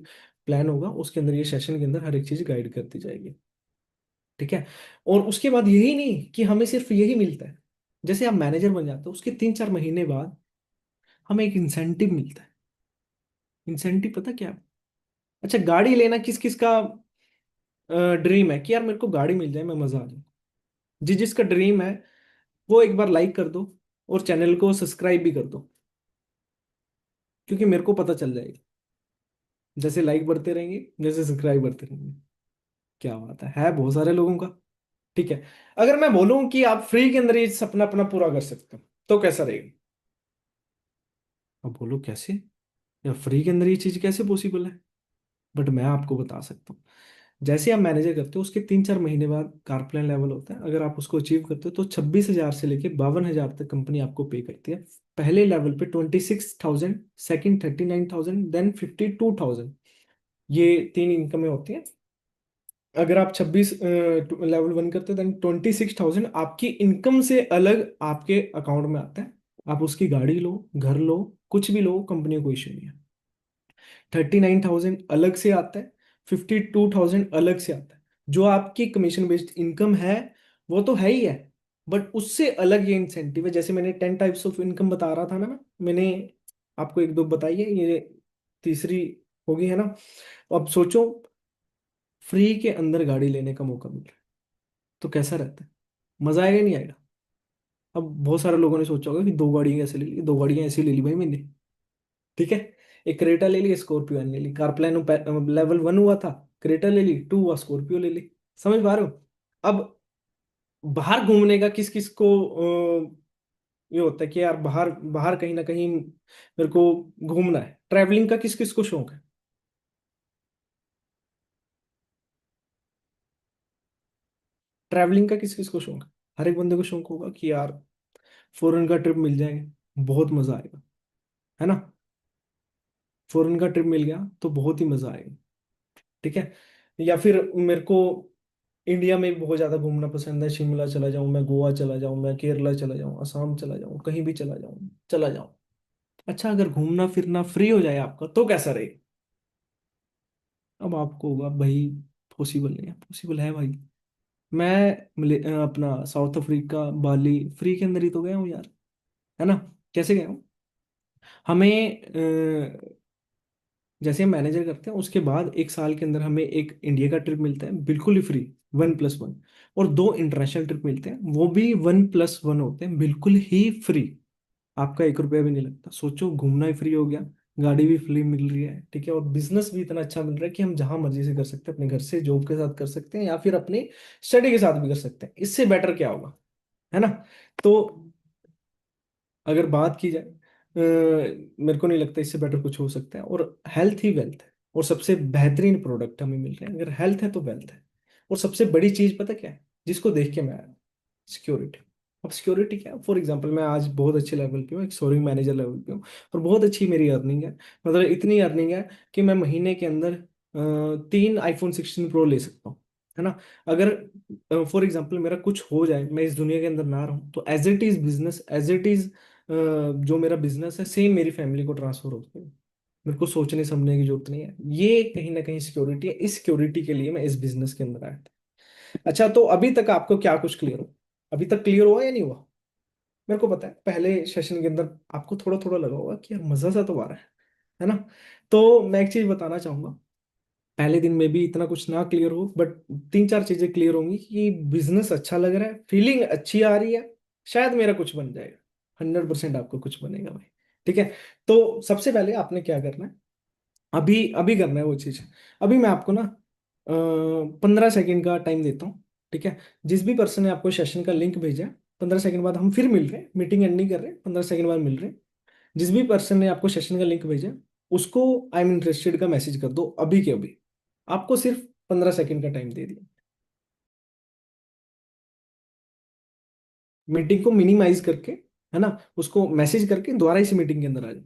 प्लान होगा उसके अंदर, ये सेशन के अंदर हर एक चीज गाइड करती जाएगी। ठीक है। और उसके बाद यही नहीं कि हमें सिर्फ यही मिलता है, जैसे आप मैनेजर बन जाते हो, उसके 3-4 महीने बाद हमें एक इंसेंटिव मिलता है। इंसेंटिव पता क्या है? अच्छा, गाड़ी लेना किस किस का ड्रीम है कि यार मेरे को गाड़ी मिल जाए, मैं मजा आ जाए। जिसका ड्रीम है वो एक बार लाइक कर दो। और चैनल को सब्सक्राइब भी कर दो, क्योंकि मेरे को पता चल जाएगा, जैसे लाइक बढ़ते रहेंगे जैसे सब्सक्राइब बढ़ते रहेंगे। क्या बात है बहुत सारे लोगों का। ठीक है, अगर मैं बोलूं कि आप फ्री के अंदर ये सपना अपना पूरा कर सकते हो, तो कैसा रहेगा? अब बोलो कैसे, या फ्री के अंदर ये चीज कैसे पॉसिबल है? बट मैं आपको बता सकता हूँ। जैसे आप मैनेजर करते हो, उसके 3-4 महीने बाद कारप्लान लेवल होता है, अगर आप उसको अचीव करते हो तो 26,000 से लेके 52,000 तक कंपनी आपको पे करती है। पहले लेवल पे 26,000, सेकंड 39,000, देन 52,000। ये 3 इनकमें होती हैं। अगर आप 26 लेवल 1 करते हो, देन 26,000 आपकी इनकम से अलग आपके अकाउंट में आता है। आप उसकी गाड़ी लो, घर लो, कुछ भी लो, कंपनी को कोई इशू नहीं है। 39,000 अलग से आता है, 52,000 अलग से आता है। जो आपकी कमीशन बेस्ड इनकम है वो तो है ही है, बट उससे अलग ये इंसेंटिव है। जैसे मैंने 10 टाइप्स ऑफ इनकम बता रहा था ना, मैंने आपको एक दो बताई है, ये तीसरी होगी, है ना? अब सोचो, फ्री के अंदर गाड़ी लेने का मौका मिल रहा है, तो कैसा रहता है? मजा आएगा नहीं आएगा? अब बहुत सारे लोगों ने सोचा होगा कि दो गाड़ियां कैसे ले ली, दो गाड़ियां ऐसे ले ली भाई मैंने। ठीक है, एक क्रेटा ले ली, स्कॉर्पियो ले ली, कार प्लान लेवल 1 हुआ था, क्रेटा ले ली, 2 हुआ, स्कॉर्पियो ले ली। समझ पा रहे हो? अब बाहर घूमने का किस किस को ये होता है कि यार बाहर बाहर कहीं ना कहीं मेरे को घूमना है, ट्रैवलिंग का किस किस को शौक है? ट्रैवलिंग का किस किस को शौक है? हर एक बंदे को शौक होगा कि यार फॉरेन का ट्रिप मिल जाए, बहुत मजा आएगा, है ना? फॉरेन का ट्रिप मिल गया तो बहुत ही मजा आएगा। ठीक है, या फिर मेरे को इंडिया में भी बहुत ज्यादा घूमना पसंद है, शिमला चला जाऊं मैं, गोवा चला जाऊं मैं, केरला चला जाऊं, असम चला जाऊं, कहीं भी चला जाऊं, चला जाऊं। अच्छा, अगर घूमना फिरना फ्री हो जाए आपका तो कैसा रहेगा? अब आपको होगा भाई पॉसिबल नहीं है। पॉसिबल है भाई। मैं अपना साउथ अफ्रीका, बाली फ्री के अंदर ही तो गया हूँ यार, है ना? कैसे गया हूँ? हमें जैसे हम मैनेजर करते हैं उसके बाद 1 साल के अंदर हमें एक इंडिया का ट्रिप मिलता है बिल्कुल ही फ्री, 1+1। और 2 इंटरनेशनल ट्रिप मिलते हैं, वो भी 1+1 होते हैं, बिल्कुल ही फ्री। आपका 1 रुपया भी नहीं लगता। सोचो, घूमना ही फ्री हो गया, गाड़ी भी फ्री मिल रही है, ठीक है, और बिजनेस भी इतना अच्छा मिल रहा है कि हम जहां मर्जी से कर सकते हैं, अपने घर से जॉब के साथ कर सकते हैं, या फिर अपनी स्टडी के साथ भी कर सकते हैं। इससे बेटर क्या होगा, है ना? तो अगर बात की जाए, मेरे को नहीं लगता इससे बेटर कुछ हो सकता है। और हेल्थ ही वेल्थ है, और सबसे बेहतरीन प्रोडक्ट हमें मिल रहे हैं। अगर हेल्थ है तो वेल्थ है। और सबसे बड़ी चीज पता क्या है, जिसको देख के मैं आया? सिक्योरिटी। अब सिक्योरिटी क्या है? फॉर एग्जांपल, मैं आज बहुत अच्छे लेवल पे हूँ, एक शोरूम मैनेजर लेवल पे हूँ, और बहुत अच्छी मेरी अर्निंग है। मतलब इतनी अर्निंग है कि मैं महीने के अंदर 3 iPhone 16 Pro ले सकता हूँ, है ना? अगर फॉर एग्जांपल मेरा कुछ हो जाए, मैं इस दुनिया के अंदर ना रहूँ, तो as it is business, as it is जो मेरा बिजनेस है सेम मेरी फैमिली को ट्रांसफर होता है। मेरे को सोचने समझने की जरूरत नहीं है। ये कहीं ना कहीं सिक्योरिटी है। इस सिक्योरिटी के लिए मैं इस बिजनेस के अंदर आया था। अच्छा, तो अभी तक आपको क्या कुछ क्लियर हो? अभी तक क्लियर हुआ या नहीं हुआ? मेरे को पता है पहले सेशन के अंदर आपको थोड़ा थोड़ा लगा होगा कि यार मजा सा तो आ रहा है ना? तो मैं एक चीज बताना चाहूंगा, पहले दिन में भी इतना कुछ ना क्लियर हो, बट 3-4 चीजें क्लियर होंगी कि बिजनेस अच्छा लग रहा है, फीलिंग अच्छी आ रही है, शायद मेरा कुछ बन जाएगा। 100% आपको कुछ बनेगा भाई। ठीक है, तो सबसे पहले आपने क्या करना है, अभी अभी करना है वो चीज। अभी मैं आपको ना 15 सेकेंड का टाइम देता हूँ। ठीक है, जिस भी पर्सन ने आपको सेशन का लिंक भेजा है, 15 सेकेंड बाद हम फिर मिल रहे हैं, मीटिंग एंड नहीं कर रहे, 15 सेकेंड बाद मिल रहे हैं। जिस भी पर्सन ने आपको सेशन का लिंक भेजा है, उसको आई एम इंटरेस्टेड का मैसेज कर दो अभी के अभी। आपको सिर्फ 15 सेकेंड का टाइम दे दिया। मीटिंग को मिनिमाइज करके, है ना, उसको मैसेज करके दोबारा इसी मीटिंग के अंदर आ जाए।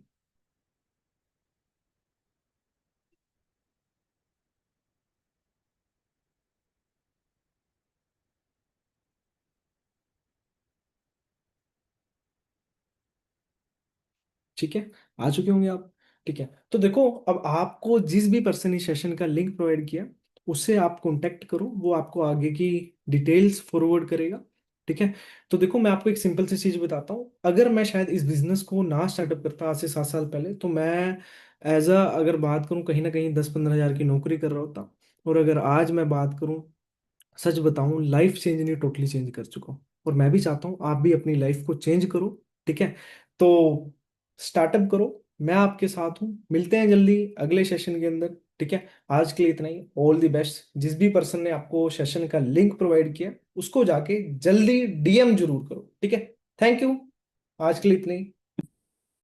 ठीक है, आ चुके होंगे आप। ठीक है, तो देखो, अब आपको जिस भी पर्सन ने सेशन का लिंक प्रोवाइड किया, उससे आप कांटेक्ट करो, वो आपको आगे की डिटेल्स फॉरवर्ड करेगा। ठीक है, तो देखो, मैं आपको एक सिंपल सी चीज बताता हूँ। अगर मैं शायद इस बिजनेस को ना स्टार्टअप करता आज से 7 साल पहले, तो मैं एज अ अगर बात करूँ, कहीं ना कहीं 10-15 हज़ार की नौकरी कर रहा होता। और अगर आज मैं बात करूँ, सच बताऊं, लाइफ चेंज नहीं, टोटली चेंज कर चुका हूँ। और मैं भी चाहता हूँ आप भी अपनी लाइफ को चेंज करो, ठीक है। तो स्टार्टअप करो, मैं आपके साथ हूँ, मिलते हैं जल्दी अगले सेशन के अंदर। ठीक है, आज के लिए इतना ही। All the best. जिस भी पर्सन ने आपको सेशन का लिंक प्रोवाइड किया उसको जाके जल्दी डीएम जरूर करो। ठीक है, थैंक यू। आज के लिए इतना ही।